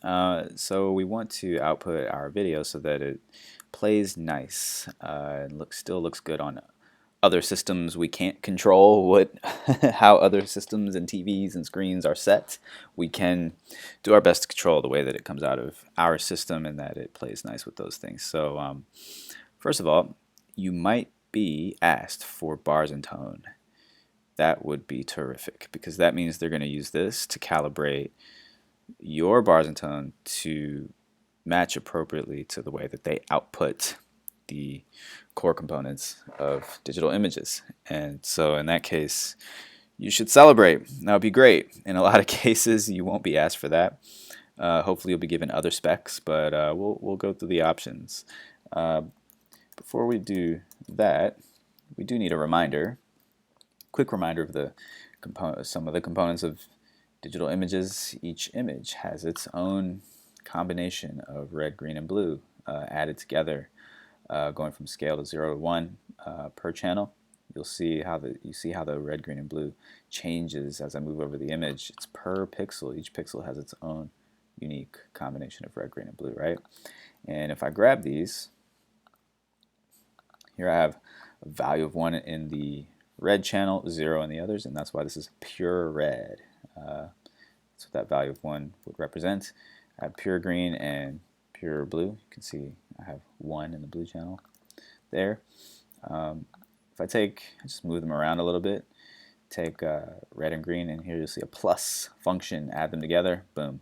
So we want to output our video so that it plays nice and still looks good on other systems. We can't control what how other systems and TVs and screens are set. We can do our best to control the way that it comes out of our system and that it plays nice with those things. So first of all, you might be asked for bars and tone. That would be terrific because that means they're going to use this to calibrate your bars and tone to match appropriately to the way that they output the core components of digital images. And so in that case, you should celebrate. That would be great. In a lot of cases, you won't be asked for that. Hopefully, you'll be given other specs, but we'll go through the options. Uh, Before we do that, we do need a reminder, quick reminder of some of the components of digital images. Each image has its own combination of red, green, and blue added together, going from scale to 0 to 1 per channel. You see how the red, green, and blue changes as I move over the image. It's per pixel. Each pixel has its own unique combination of red, green, and blue, right? And if I grab these, here I have a value of 1 in the red channel, 0 in the others, and that's why this is pure red. That's what that value of 1 would represent. I have pure green and pure blue. You can see I have 1 in the blue channel there. If I just move them around a little bit, take red and green, and here you'll see a plus function, add them together, boom.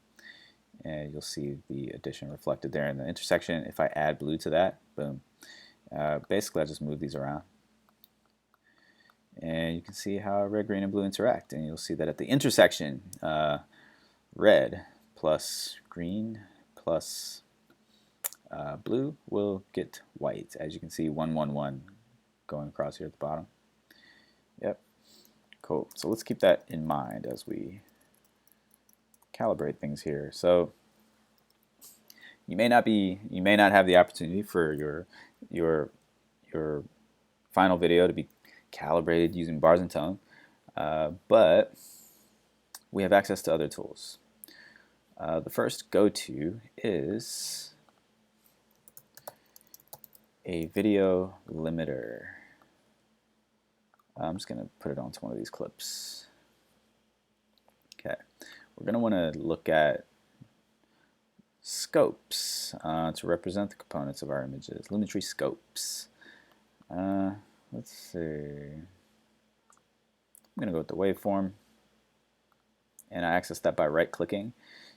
And you'll see the addition reflected there in the intersection. If I add blue to that, boom. Basically, I just move these around. And you can see how red, green, and blue interact. And you'll see that at the intersection, red plus green plus blue will get white. As you can see, 1, 1, 1 going across here at the bottom. Yep, cool. So let's keep that in mind as we calibrate things here. So you may not have the opportunity for your final video to be calibrated using bars and tone, but we have access to other tools. The first go-to is a video limiter. I'm just going to put it onto one of these clips. Okay, we're going to want to look at scopes to represent the components of our images. Lumetri scopes. Let's see. I'm going to go with the waveform, and I access that by right-clicking.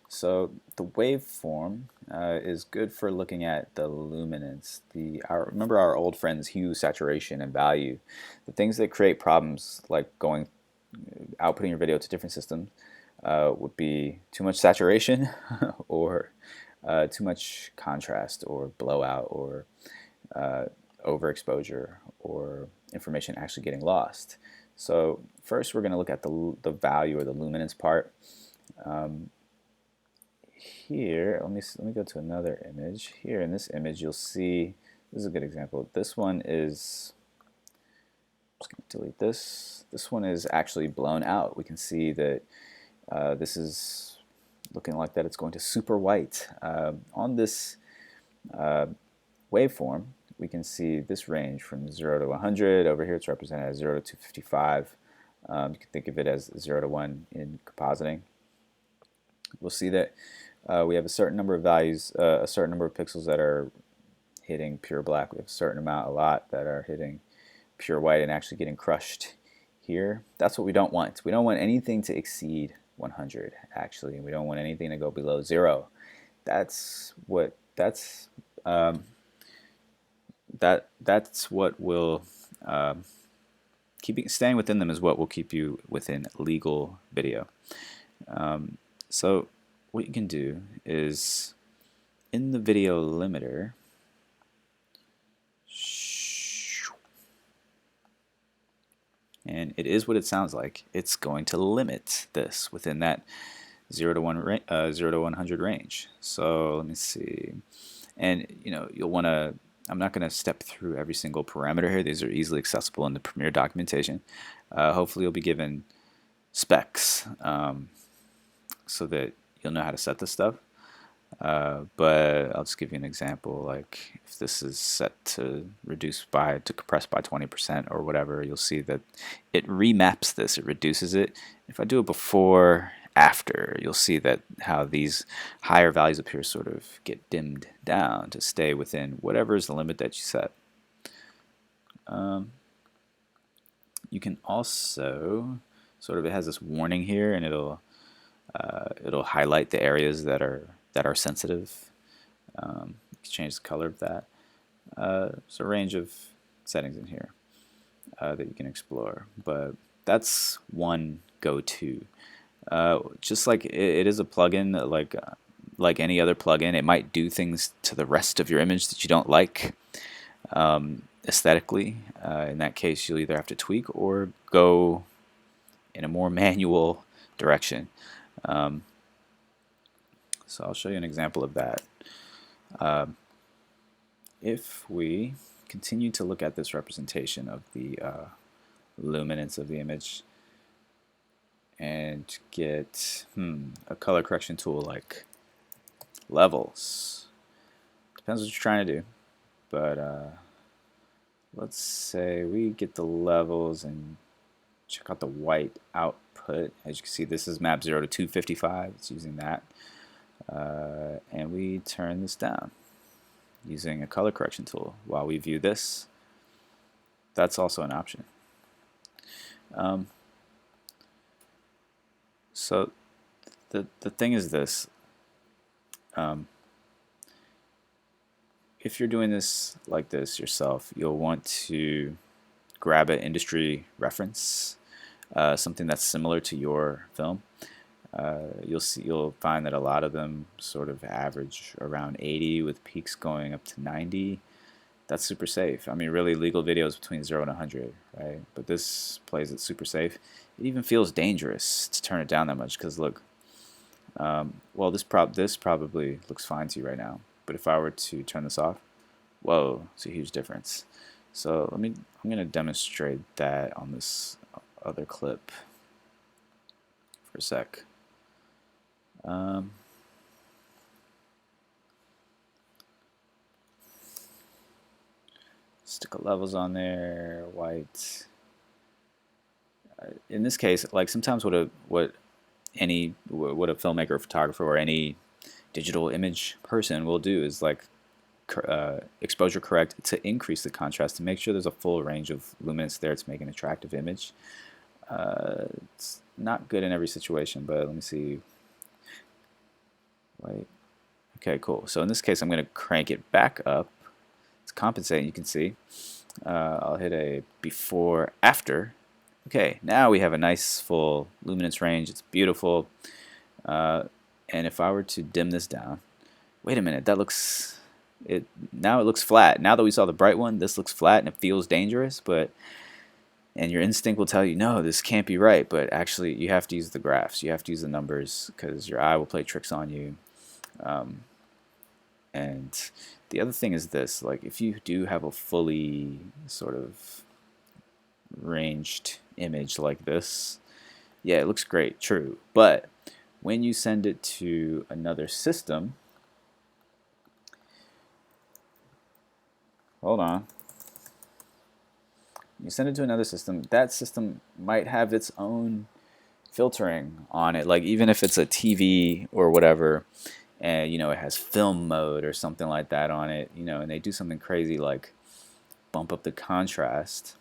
So the waveform is good for looking at the luminance. Remember our old friends hue, saturation, and value. The things that create problems like outputting your video to different systems would be too much saturation or too much contrast or blowout or overexposure or information actually getting lost. So first we're going to look at the value or the luminance part. Here, let me go to another image. Here in this image you'll see, this is a good example. This one is, I'm just going to delete this. This one is actually blown out. We can see that this is looking like that it's going to super white. On this waveform, we can see this range from 0 to 100. Over here it's represented as 0 to 255. You can think of it as 0 to 1 in compositing. We'll see that we have a certain number of values, a certain number of pixels that are hitting pure black. We have a certain amount, a lot, that are hitting pure white and actually getting crushed here. That's what we don't want. We don't want anything to exceed 100 actually, and we don't want anything to go below 0. That's what will staying within them is what will keep you within legal video. So what you can do is in the video limiter, and it is what it sounds like. It's going to limit this within that 0 to 100 range. So let me see. And you'll want to. I'm not going to step through every single parameter here. These are easily accessible in the Premiere documentation. Hopefully, you'll be given specs so that you'll know how to set this stuff. But I'll just give you an example. Like if this is set to compress by 20% or whatever, you'll see that it remaps this, it reduces it. If I do it before, after, you'll see that how these higher values up here sort of get dimmed down to stay within whatever is the limit that you set. You can also it has this warning here, and it'll highlight the areas that are sensitive. You can change the color of that. There's a range of settings in here that you can explore, but that's one go-to. Just like it is a plugin, like any other plugin, it might do things to the rest of your image that you don't like aesthetically. In that case, you'll either have to tweak or go in a more manual direction. So I'll show you an example of that. If we continue to look at this representation of the luminance of the image and get a color correction tool like levels, depends what you're trying to do, but let's say we get the levels and check out the white output. As you can see, this is map 0 to 255. It's using that. And we turn this down using a color correction tool while we view this. That's also an option. So the thing is this. If you're doing this like this yourself, you'll want to grab an industry reference, something that's similar to your film. You'll find that a lot of them sort of average around 80 with peaks going up to 90. That's super safe. I mean, really, legal videos between 0 and 100, right? But this plays it super safe. It even feels dangerous to turn it down that much because look, well, this probably looks fine to you right now. But if I were to turn this off, whoa, it's a huge difference. So I'm going to demonstrate that on this other clip for a sec. Stick of levels on there, white. In this case, like sometimes what a filmmaker or photographer or any digital image person will do is like exposure correct to increase the contrast to make sure there's a full range of luminance there to make an attractive image. It's not good in every situation, but let me see. Wait. Okay, cool. So in this case, I'm going to crank it back up. It's compensating, you can see. I'll hit a before, after. Okay, now we have a nice full luminance range. It's beautiful. And if I were to dim this down, wait a minute, now it looks flat. Now that we saw the bright one, this looks flat and it feels dangerous, and your instinct will tell you, no, this can't be right, but actually you have to use the graphs. You have to use the numbers because your eye will play tricks on you. And the other thing is this, like if you do have a fully sort of ranged image like this, yeah, it looks great, true. But when you send it to another system, hold on. You send it to another system, that system might have its own filtering on it, like even if it's a TV or whatever, and it has film mode or something like that on it, and they do something crazy like bump up the contrast.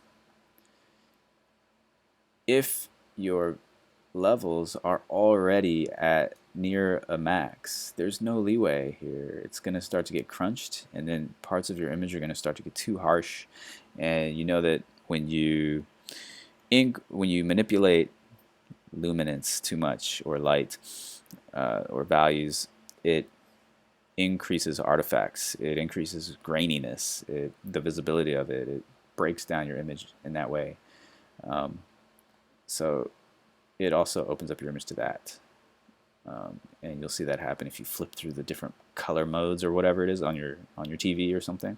If your levels are already at near a max, there's no leeway here. It's going to start to get crunched, and then parts of your image are going to start to get too harsh. And you know that when you manipulate luminance too much or light or values, it increases artifacts, it increases graininess, the visibility of it, it breaks down your image in that way. So it also opens up your image to that. And you'll see that happen if you flip through the different color modes or whatever it is on your TV or something.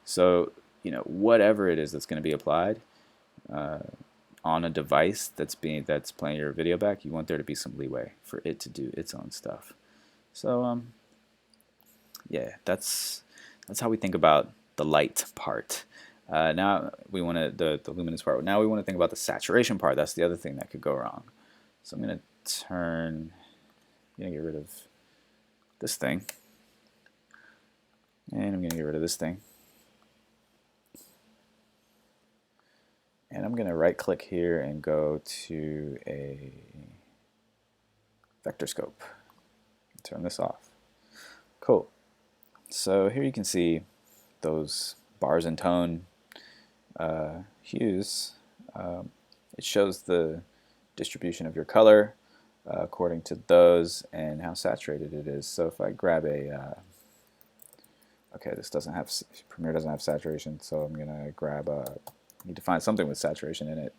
So whatever it is that's going to be applied on a device that's playing your video back, you want there to be some leeway for it to do its own stuff. So Yeah, that's how we think about the light part. Now we want to the luminance part. Now we want to think about the saturation part. That's the other thing that could go wrong. So I'm gonna get rid of this thing, and I'm gonna get rid of this thing, and I'm gonna right click here and go to a vector scope. Turn this off. Cool. So here you can see those bars and tone hues. It shows the distribution of your color according to those and how saturated it is. So if I grab okay, this doesn't have, Premiere doesn't have saturation, so I'm gonna grab need to find something with saturation in it.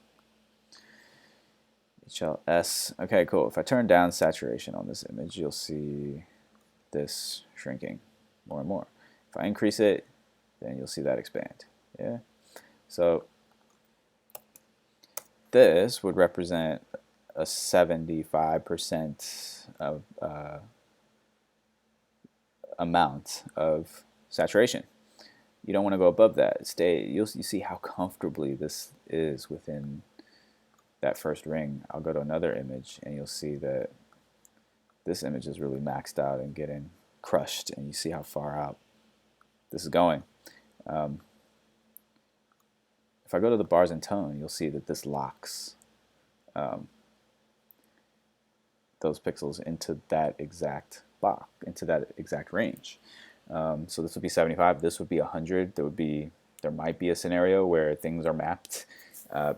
HLS. Okay, cool. If I turn down saturation on this image, you'll see this shrinking more and more. If I increase it, then you'll see that expand. Yeah. So this would represent a 75% of amount of saturation. You don't want to go above that. You see how comfortably this is within that first ring. I'll go to another image and you'll see that this image is really maxed out and getting crushed, and you see how far out this is going. If I go to the bars and tone, you'll see that this locks those pixels into that exact block, into that exact range. So this would be 75. This would be 100. There might be a scenario where things are mapped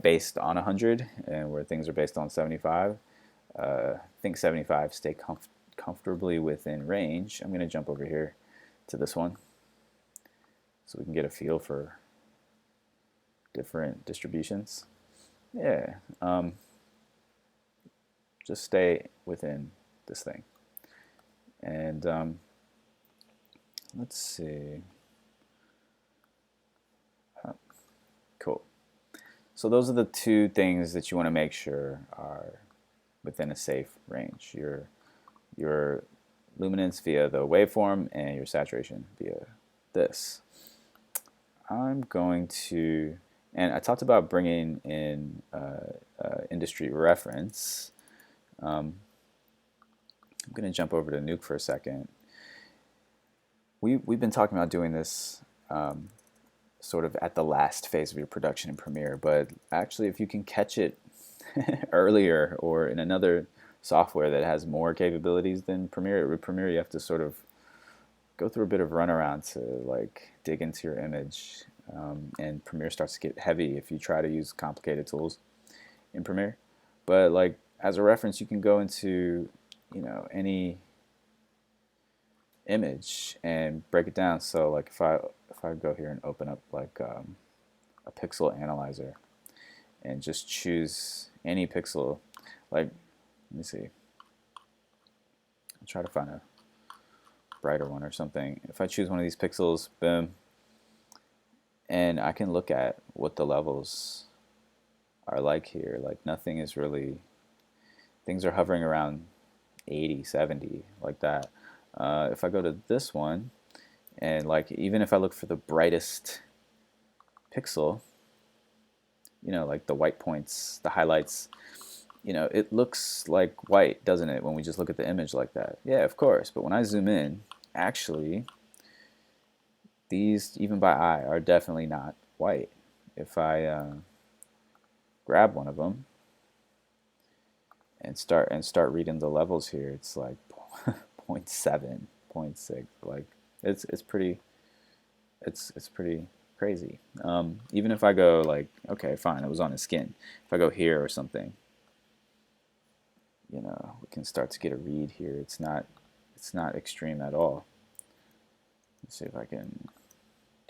based on 100, and where things are based on 75. I think 75 stay comfortably within range. I'm going to jump over here to this one so we can get a feel for different distributions. Yeah, just stay within this thing. And let's see. Cool. So those are the two things that you want to make sure are within a safe range. Your luminance via the waveform and your saturation via this. I'm going to, and I talked about bringing in industry reference. I'm going to jump over to Nuke for a second. We've been talking about doing this sort of at the last phase of your production in Premiere, but actually if you can catch it earlier or in another software that has more capabilities than Premiere, with Premiere you have to sort of go through a bit of runaround to like dig into your image, and Premiere starts to get heavy if you try to use complicated tools in Premiere. But like as a reference, you can go into any image and break it down. So like if I go here and open up like a pixel analyzer and just choose any pixel, like let me see, I'll try to find a brighter one or something. If I choose one of these pixels, boom, and I can look at what the levels are like here. Like nothing is really, things are hovering around 80, 70, like that. If I go to this one, and like even if I look for the brightest pixel, like the white points, the highlights, it looks like white, doesn't it, when we just look at the image like that? Yeah, of course. But when I zoom in, actually, these, even by eye, are definitely not white. If I grab one of them and start reading the levels here, it's like 0.7, 0.6. Like it's pretty crazy. Even if I go like, okay, fine, it was on his skin. If I go here or something, we can start to get a read here. It's not extreme at all. Let's see if I can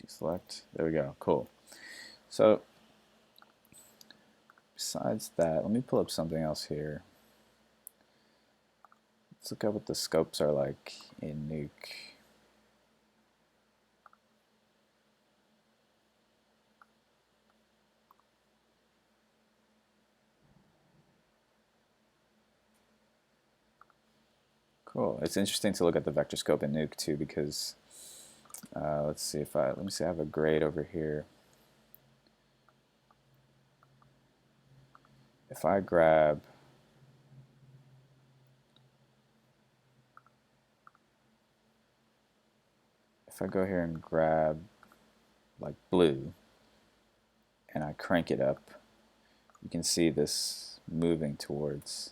deselect. There we go. Cool. So besides that, let me pull up something else here. Let's look at what the scopes are like in Nuke. Cool. It's interesting to look at the vector scope in Nuke too, because let's see if let me see, I have a grade over here. If I grab if I go here and grab like blue and I crank it up, you can see this moving towards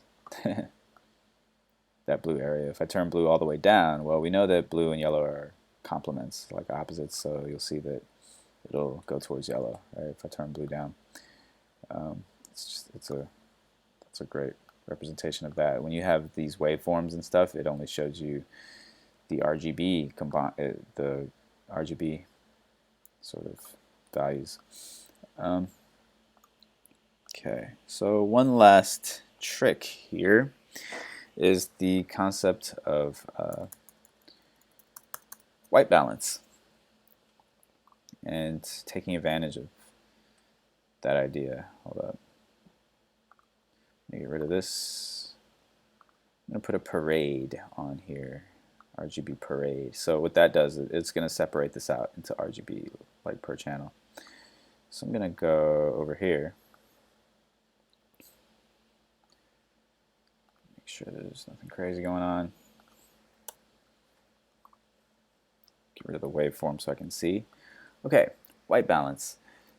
that blue area. If I turn blue all the way down, well, we know that blue and yellow are complements, like opposites, so you'll see that it'll go towards yellow, right? If I turn blue down, it's a great representation of that. When you have these waveforms and stuff, it only shows you the RGB the RGB sort of values. Okay, so one last trick here is the concept of white balance and taking advantage of that idea. Hold up. Let me get rid of this. I'm going to put a parade on here, RGB parade. So what that does, it's going to separate this out into RGB like per channel. So I'm going to go over here. Make sure there's nothing crazy going on. Get rid of the waveform so I can see. Okay, white balance.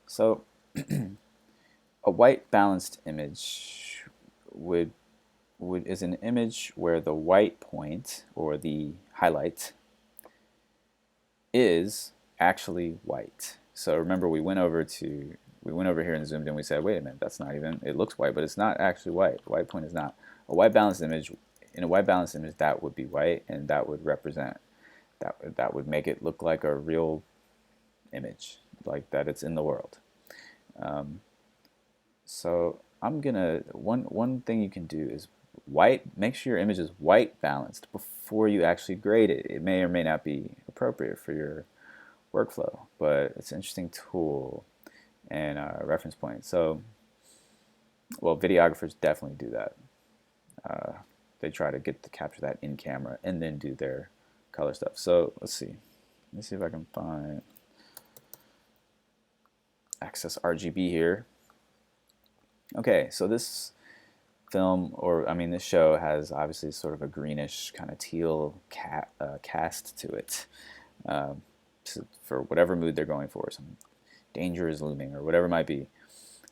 So a white balanced image is an image where the white point or the highlight is actually white. So remember, we went over here and zoomed in. We said, wait a minute, that's not even. It looks white, but it's not actually white. The white point is not a white balanced image. In a white balanced image, that would be white, and that would represent that would make it look like a real image, like that it's in the world. So I'm gonna one thing you can do is make sure your image is white balanced before you actually grade it. It may or may not be appropriate for your workflow, but it's an interesting tool and reference point. So, well, videographers definitely do that. They try to capture that in camera and then do their color stuff. So let's see. Let me see if I can find access RGB here. Okay, so this film, or I mean this show, has obviously sort of a greenish kind of teal cast to it, for whatever mood they're going for. Some danger is looming or whatever it might be.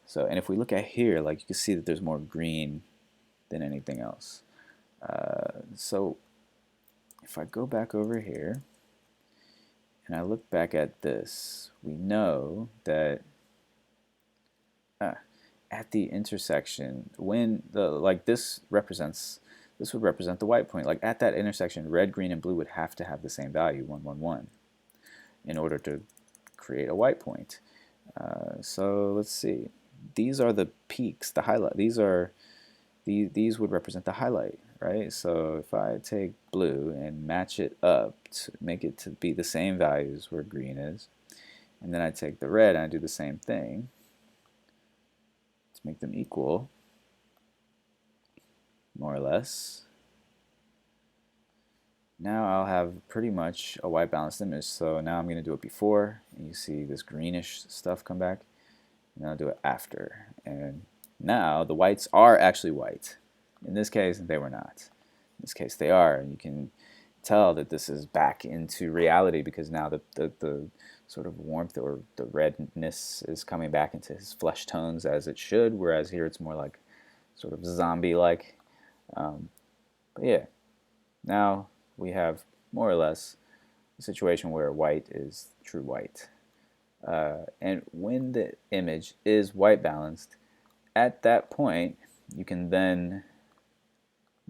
So, and if we look at here, like you can see that there's more green than anything else. So if I go back over here and I look back at this, we know that at the intersection, when this would represent the white point. Like at that intersection, red, green, and blue would have to have the same value, 1, 1, 1, in order to create a white point. So let's see. These are the peaks, the highlight. These would represent the highlight, right? So if I take blue and match it up to make it to be the same values where green is, and then I take the red and I do the same thing to make them equal, more or less. Now I'll have pretty much a white balanced image. So now I'm going to do it before, and you see this greenish stuff come back. And I'll do it after. And now the whites are actually white. In this case, they were not. In this case, they are. And you can tell that this is back into reality because now the sort of warmth or the redness is coming back into his flesh tones as it should, whereas here it's more like sort of zombie-like. But yeah, now we have more or less a situation where white is true white. And when the image is white balanced, at that point you can then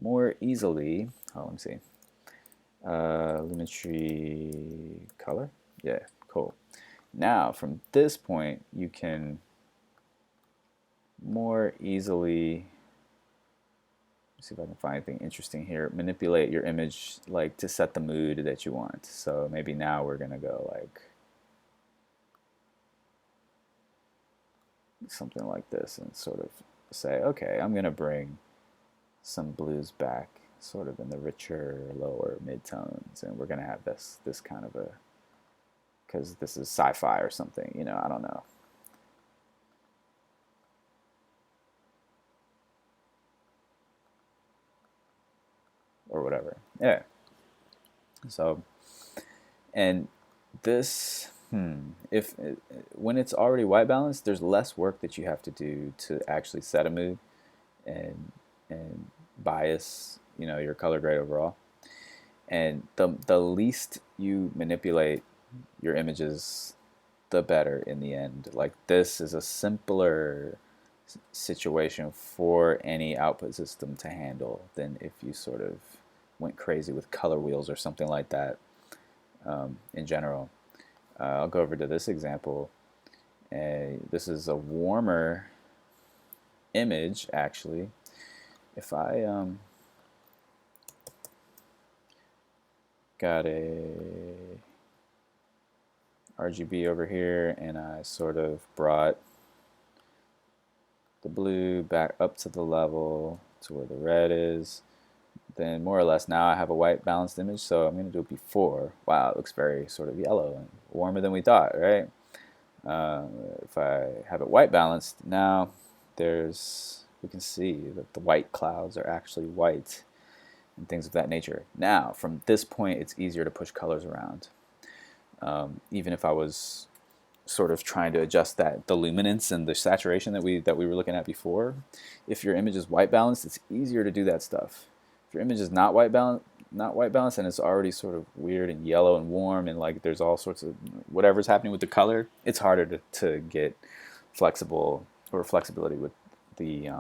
more easily, let me see, Lumetri color, yeah, cool. Now from this point you can more easily, see if I can find anything interesting here, manipulate your image like to set the mood that you want. So maybe now we're gonna go like something like this and sort of say, okay, I'm gonna bring some blues back sort of in the richer, lower mid-tones, and we're going to have this kind of a, because this is sci-fi or something, you know, I don't know. Or whatever. Yeah. So, and this, if when it's already white balanced, there's less work that you have to do to actually set a mood and bias, you know, your color grade overall. And the least you manipulate your images, the better in the end. Like this is a simpler situation for any output system to handle than if you sort of went crazy with color wheels or something like that. In general, I'll go over to this example. This is a warmer image actually. If I got a RGB over here and I sort of brought the blue back up to the level to where the red is, then more or less now I have a white balanced image. So I'm going to do it before. Wow, it looks very sort of yellow and warmer than we thought, right? If I have it white balanced, now we can see that the white clouds are actually white and things of that nature. Now, from this point, it's easier to push colors around. Even if I was sort of trying to adjust the luminance and the saturation that we were looking at before, if your image is white balanced, it's easier to do that stuff. If your image is not white balanced and it's already sort of weird and yellow and warm and like there's all sorts of whatever's happening with the color, it's harder to get flexibility with the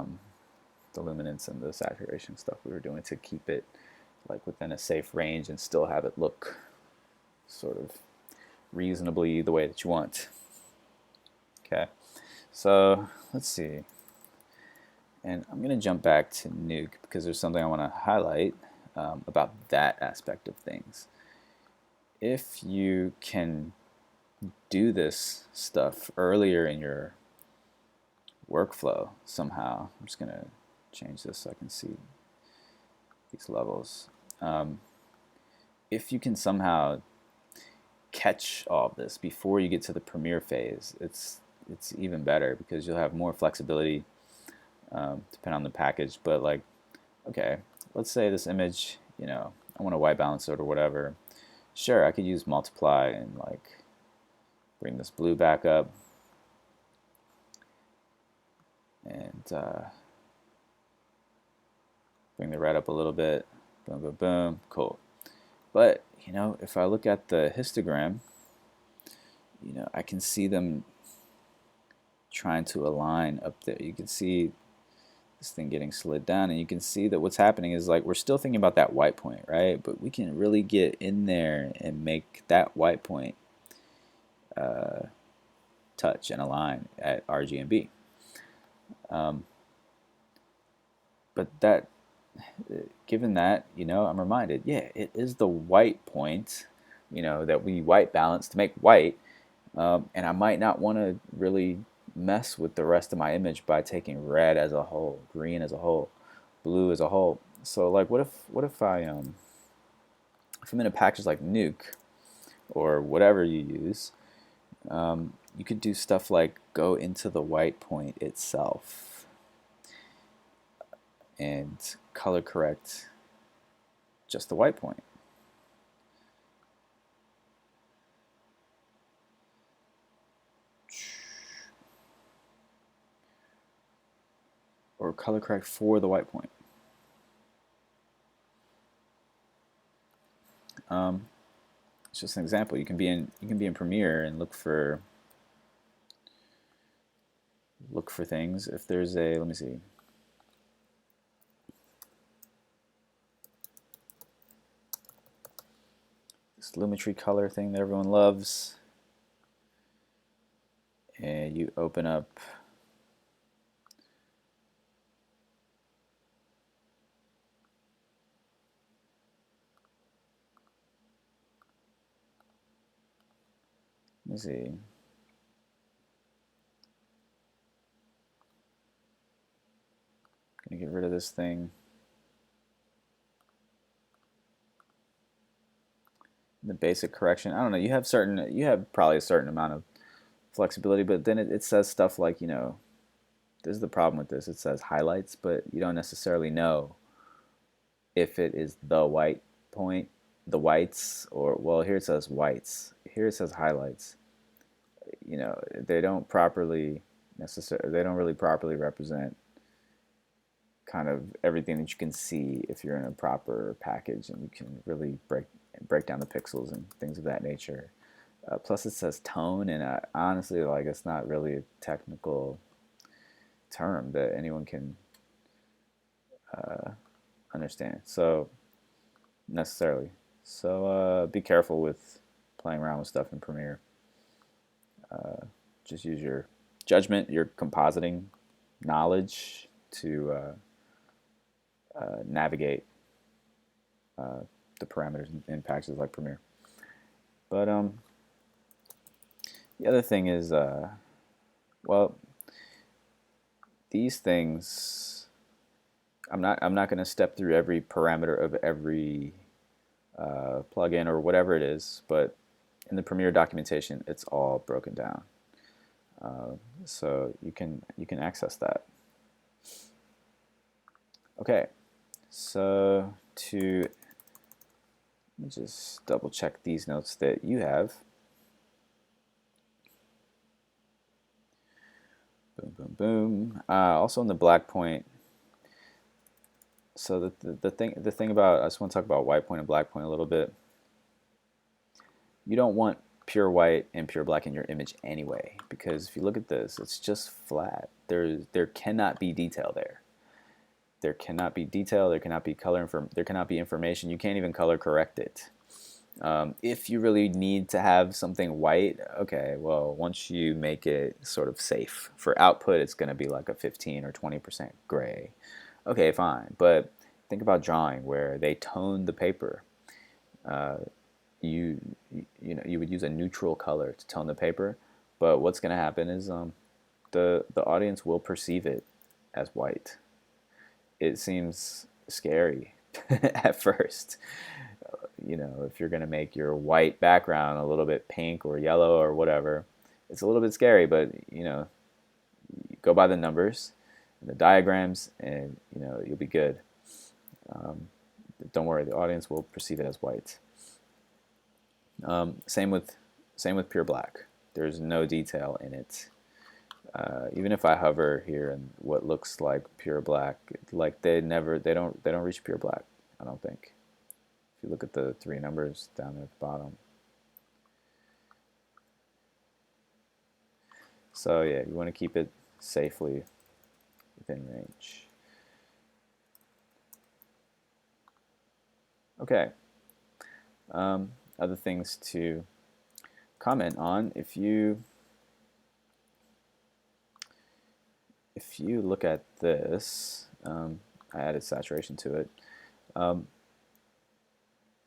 luminance and the saturation stuff we were doing to keep it like within a safe range and still have it look sort of reasonably the way that you want. Okay, so let's see. And I'm going to jump back to Nuke because there's something I want to highlight about that aspect of things. If you can do this stuff earlier in your workflow somehow, I'm just going to change this so I can see these levels. If you can somehow catch all of this before you get to the premiere phase, it's even better because you'll have more flexibility depending on the package. But like, okay, let's say this image, you know, I want to white balance it or whatever. Sure, I could use multiply and like bring this blue back up and bring the red up a little bit. Boom, boom, boom. Cool. But you know, if I look at the histogram, you know, I can see them trying to align up there. You can see this thing getting slid down, and you can see that what's happening is like we're still thinking about that white point, right? But we can really get in there and make that white point touch and align at RGB. But that, given that, you know, I'm reminded, yeah, it is the white point, you know, that we white balance to make white, and I might not want to really mess with the rest of my image by taking red as a whole, green as a whole, blue as a whole. So like, what if if I'm in a package like Nuke or whatever you use, you could do stuff like go into the white point itself and color correct just the white point. Or color correct for the white point. It's just an example. You can be in Premiere and look for things. If there's a, let me see. This Lumetri color thing that everyone loves. And you open up let me see. Gonna get rid of this thing. the basic correction. I don't know. You have probably a certain amount of flexibility, but then it says stuff like, this is the problem with this. It says highlights, but you don't necessarily know if it is the white point, the whites, or, well, here it says whites. Here it says highlights. They don't they don't really properly represent kind of everything that you can see if you're in a proper package, and you can really break down the pixels and things of that nature. Plus, it says tone, and honestly, like, it's not really a technical term that anyone can understand. So necessarily. So be careful with playing around with stuff in Premiere. Just use your judgment, your compositing knowledge to navigate the parameters in packages like Premiere. But the other thing is, well, these things, I'm not going to step through every parameter of every plugin or whatever it is, but in the Premiere documentation, it's all broken down, so you can access that. Okay, so let me just double check these notes that you have. Boom, boom, boom. Also in the black point. So the thing about, I just want to talk about white point and black point a little bit. You don't want pure white and pure black in your image anyway, because if you look at this, it's just flat. There cannot be detail there. There cannot be detail. There cannot be color. There cannot be information. You can't even color correct it. If you really need to have something white, okay, well, once you make it sort of safe for output, it's going to be like a 15 or 20% gray. Okay, fine. But think about drawing, where they tone the paper. You would use a neutral color to tone the paper, but what's going to happen is the audience will perceive it as white. It seems scary at first. If you're going to make your white background a little bit pink or yellow or whatever, it's a little bit scary, but you go by the numbers and the diagrams, and you'll be good. Don't worry, the audience will perceive it as white. Same with pure black. There's no detail in it. Even if I hover here and what looks like pure black, like they don't reach pure black, I don't think. If you look at the three numbers down there at the bottom. So yeah, you want to keep it safely within range. Okay. Other things to comment on, if you look at this, I added saturation to it.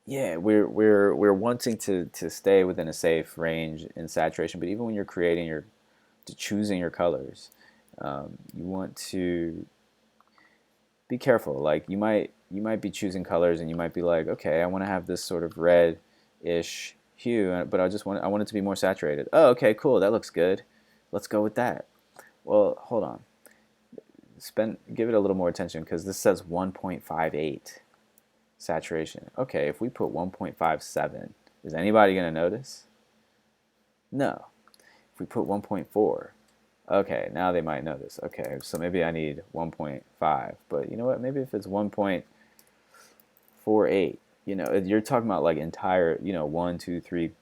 Yeah, we're wanting to stay within a safe range in saturation, but even when you're creating choosing your colors, you want to be careful. Like you might be choosing colors, and you might be like, okay, I want to have this sort of red-ish hue, but I want it to be more saturated. Oh, okay, cool, that looks good. Let's go with that. Well, hold on. Give it a little more attention, because this says 1.58 saturation. Okay, if we put 1.57, is anybody going to notice? No. If we put 1.4, okay, now they might notice. Okay, so maybe I need 1.5, but you know what? Maybe if it's 1.48, you're talking about like entire, 1, 2, 3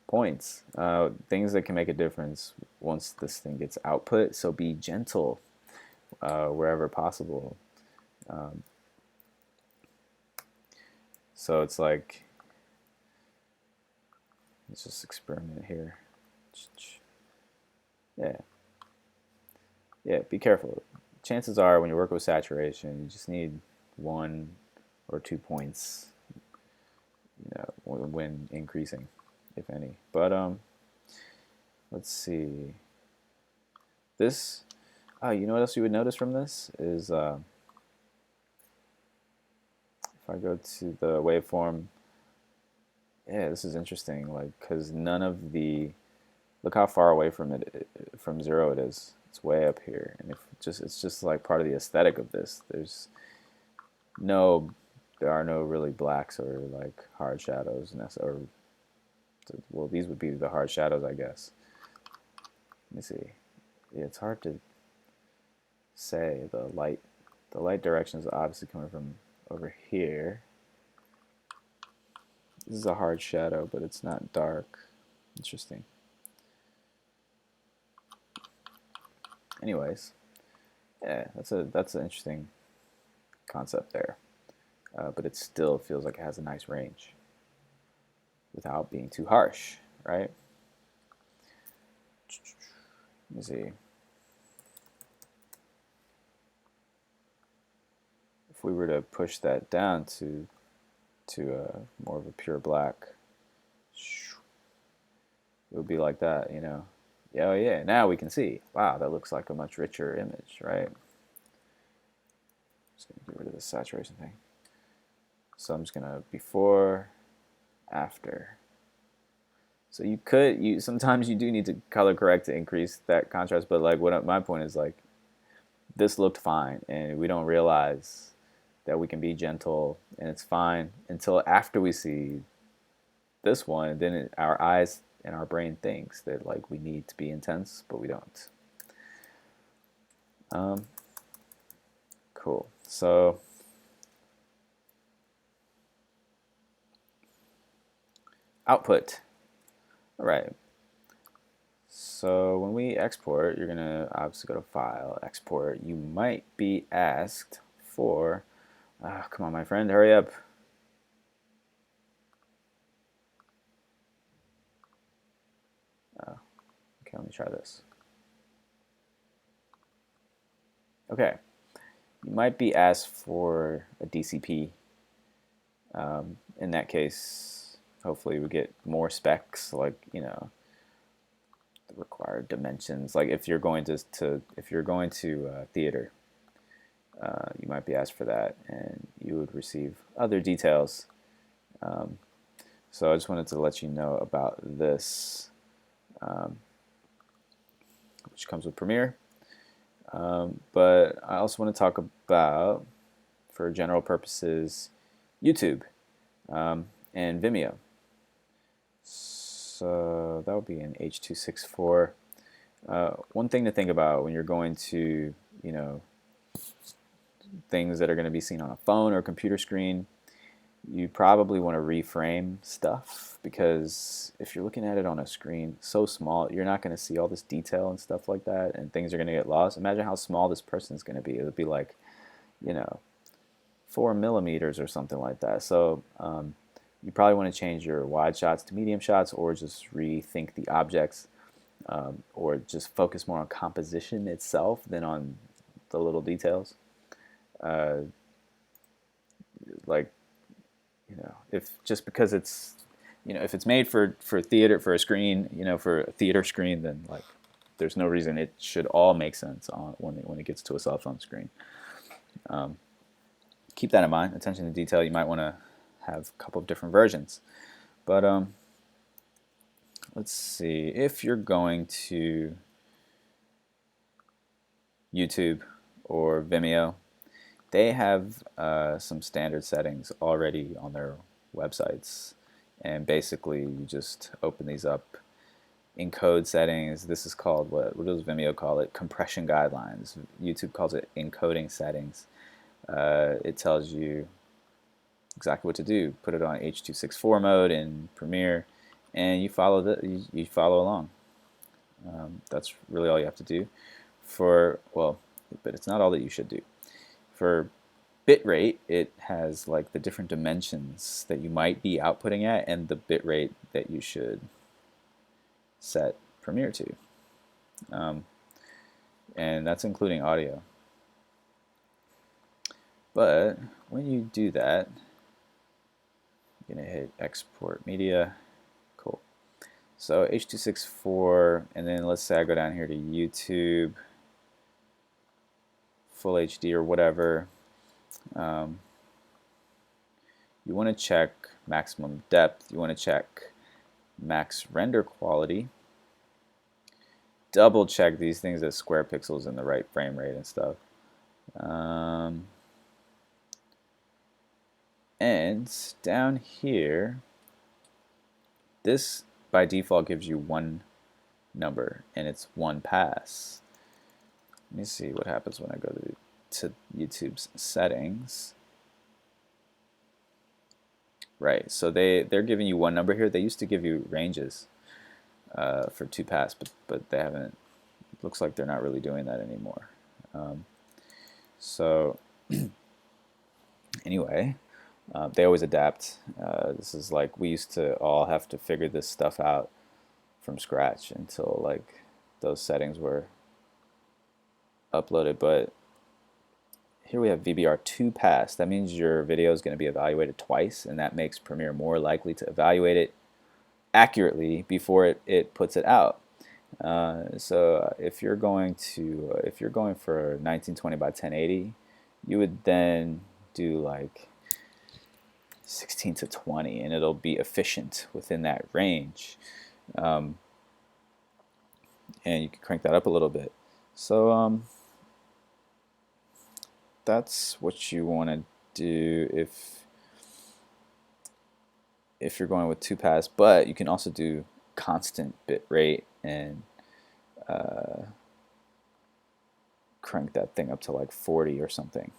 points, things that can make a difference once this thing gets output. So be gentle wherever possible. So it's like, let's just experiment here. Yeah, be careful. Chances are when you work with saturation, you just need 1 or 2 points, when increasing, if any. But let's see. This, you know what else you would notice from this is, if I go to the waveform Yeah, this is interesting. Like, because none of the look how far away from from zero it is. It's way up here, and if just it's just like part of the aesthetic of this. No, there are no really blacks or like hard shadows, or well, these would be the hard shadows, I guess. Let me see. Yeah, it's hard to say. The light direction is obviously coming from over here. This is a hard shadow, but it's not dark. Interesting. Anyways, yeah, that's an interesting concept there. But it still feels like it has a nice range without being too harsh, right? Let me see. If we were to push that down to more of a pure black, it would be like that, you know. Yeah, oh yeah, now we can see. Wow, that looks like a much richer image, right? Just gonna get rid of the saturation thing. So I'm just gonna before, after. So you sometimes you do need to color correct to increase that contrast, but like my point is like this looked fine, and we don't realize that we can be gentle and it's fine until after we see this one. Then our eyes and our brain thinks that like we need to be intense, but we don't. Um, cool. So output. All right. So when we export, you're gonna obviously go to File, Export. You might be asked for. Come on, my friend, hurry up. Okay, let me try this. Okay, you might be asked for a DCP. In that case, hopefully we get more specs, like the required dimensions. Like if you're going to theater, you might be asked for that, and you would receive other details. Um, so I just wanted to let you know about this, um, which comes with Premiere. But I also want to talk about, for general purposes, YouTube and Vimeo. So that would be an H.264. One thing to think about when you're going to, you know, things that are going to be seen on a phone or a computer screen, you probably want to reframe stuff, because if you're looking at it on a screen so small, you're not going to see all this detail and stuff like that, and things are going to get lost. Imagine how small this person is going to be. It would be like, you know, 4 millimeters or something like that. So you probably want to change your wide shots to medium shots, or just rethink the objects, or just focus more on composition itself than on the little details. Uh, like, if just because it's, if it's made for theater, for a screen, for a theater screen, then like there's no reason it should all make sense on when it gets to a cell phone screen. Keep that in mind. Attention to detail. You might want to have a couple of different versions. But let's see. If you're going to YouTube or Vimeo, they have some standard settings already on their websites. And basically, you just open these up. Encode settings. This is called, what does Vimeo call it? Compression guidelines. YouTube calls it encoding settings. It tells you exactly what to do. Put it on H.264 mode in Premiere, and you follow along. That's really all you have to do. But it's not all that you should do. For bitrate, it has like the different dimensions that you might be outputting at, and the bitrate that you should set Premiere to. And that's including audio. But when you do that, I'm going to hit export media. Cool. So H.264, and then let's say I go down here to YouTube, Full HD or whatever. You want to check maximum depth. You want to check max render quality. Double check these things as square pixels in the right frame rate and stuff. And down here, this by default gives you one number and it's one pass. Let me see what happens when I go to YouTube's settings. Right, so they're giving you one number here. They used to give you ranges for 2pass, but they haven't. Looks like they're not really doing that anymore. So anyway, they always adapt. This is like we used to all have to figure this stuff out from scratch until like those settings were uploaded. But here we have VBR 2 pass. That means your video is going to be evaluated twice, and that makes Premiere more likely to evaluate it accurately before it puts it out. So if you're going for 1920 by 1080, you would then do like 16 to 20, and it'll be efficient within that range. And you can crank that up a little bit. So that's what you want to do if you're going with 2pass, but you can also do constant bit rate and crank that thing up to like 40 or something.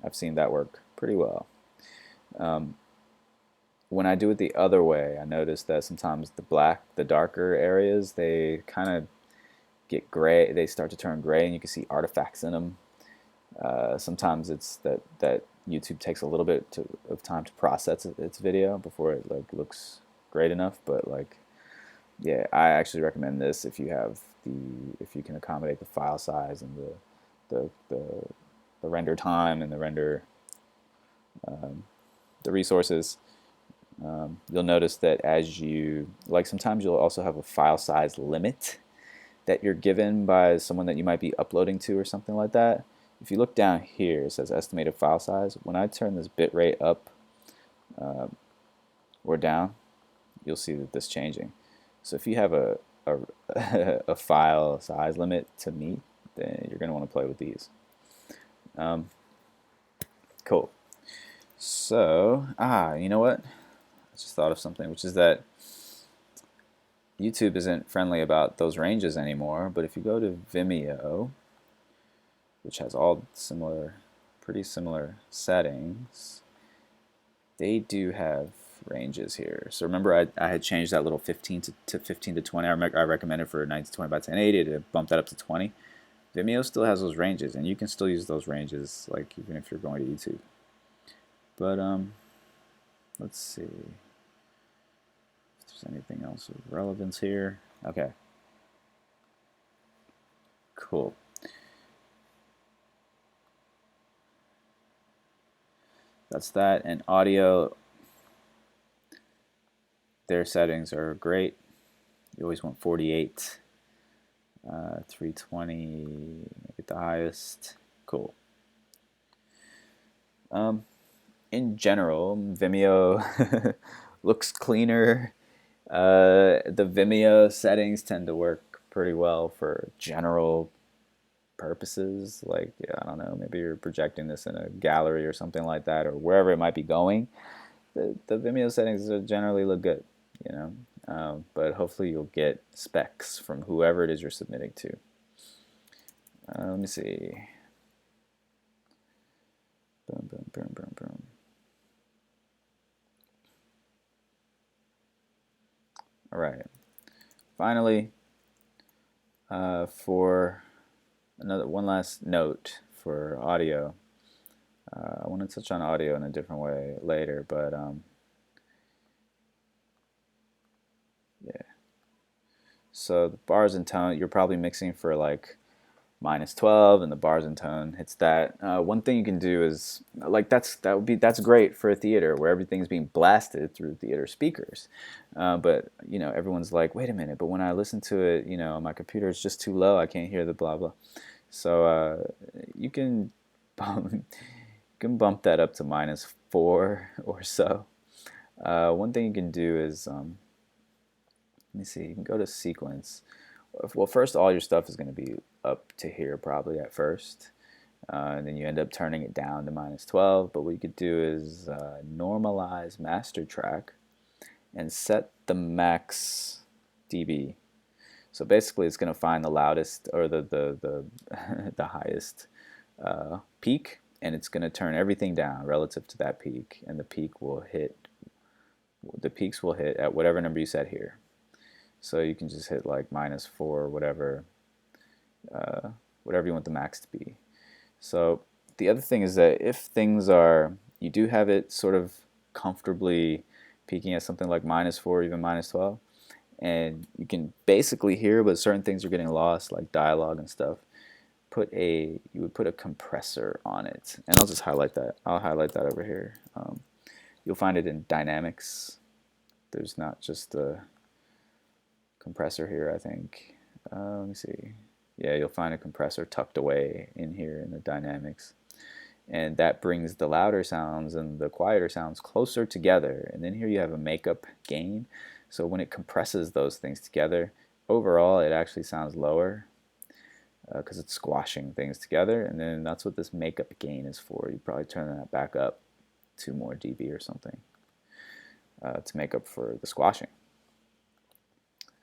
I've seen that work pretty well. When I do it the other way, I notice that sometimes the darker areas, they kind of get gray. They start to turn gray, and you can see artifacts in them. Sometimes it's that YouTube takes a little bit of time to process its video before it like looks great enough. But like, yeah, I actually recommend this if you can accommodate the file size and the render time and the resources. You'll notice that sometimes you'll also have a file size limit that you're given by someone that you might be uploading to or something like that. If you look down here, it says estimated file size. When I turn this bit rate up or down, you'll see that this changing. So if you have a file size limit to meet, then you're going to want to play with these. Cool. So, you know what? I just thought of something, which is that YouTube isn't friendly about those ranges anymore, but if you go to Vimeo, which has all pretty similar settings, they do have ranges here. So remember I had changed that little 15 to 15 to 20. I recommended for 1920 by 1080 to bump that up to 20. Vimeo still has those ranges, and you can still use those ranges like even if you're going to YouTube. But let's see if there's anything else of relevance here. Okay. Cool. That's that. And audio, their settings are great. You always want 48, 320, make it the highest. Cool. In general, Vimeo looks cleaner. The Vimeo settings tend to work pretty well for general purposes. Like, yeah, I don't know, maybe you're projecting this in a gallery or something like that, or wherever it might be going. The Vimeo settings generally look good, you know. But hopefully you'll get specs from whoever it is you're submitting to. Let me see. Boom, boom, boom, boom, boom. All right. Finally, for one last note for audio. I want to touch on audio in a different way later, but yeah. So the bars and tone, you're probably mixing for like -12, and the bars and tone hits that. One thing you can do is like that's great for a theater where everything's being blasted through theater speakers. But you know, everyone's like, wait a minute, but when I listen to it, you know, my computer is just too low. I can't hear the blah blah. So you can bump that up to -4 or so. One thing you can do is, let me see, you can go to sequence. Well, first all your stuff is going to be up to here probably at first. And then you end up turning it down to -12. But what you could do is normalize master track and set the max dB. So basically, it's going to find the loudest or the the highest peak, and it's going to turn everything down relative to that peak, and the peaks will hit at whatever number you set here. So you can just hit like -4, whatever you want the max to be. So the other thing is that if things are, you do have it sort of comfortably peaking at something like -4, even -12, and you can basically hear, but certain things are getting lost, like dialogue and stuff. You would put a compressor on it, and I'll just highlight that. I'll highlight that over here. You'll find it in dynamics. There's not just a compressor here, I think. Let me see. Yeah, you'll find a compressor tucked away in here in the dynamics. And that brings the louder sounds and the quieter sounds closer together. And then here you have a makeup gain. So when it compresses those things together, overall it actually sounds lower because it's squashing things together. And then that's what this makeup gain is for. You probably turn that back up 2 more dB or something to make up for the squashing.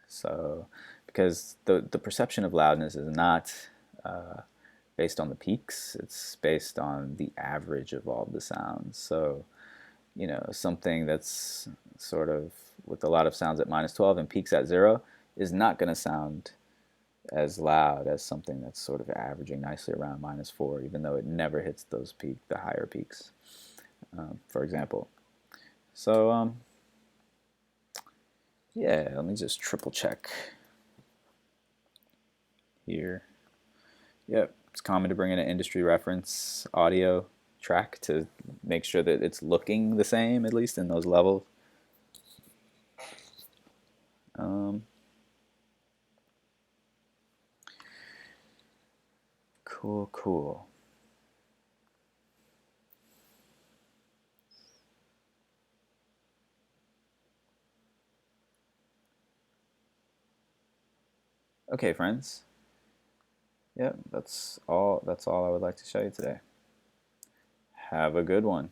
So, because the perception of loudness is not based on the peaks, it's based on the average of all the sounds. So, you know, something that's sort of with a lot of sounds at -12 and peaks at 0 is not going to sound as loud as something that's sort of averaging nicely around -4, even though it never hits the higher peaks, for example. So, yeah, let me just triple check here. Yep, it's common to bring in an industry reference audio track to make sure that it's looking the same, at least in those levels. Cool, cool. Okay, friends. Yep, that's all I would like to show you today. Have a good one.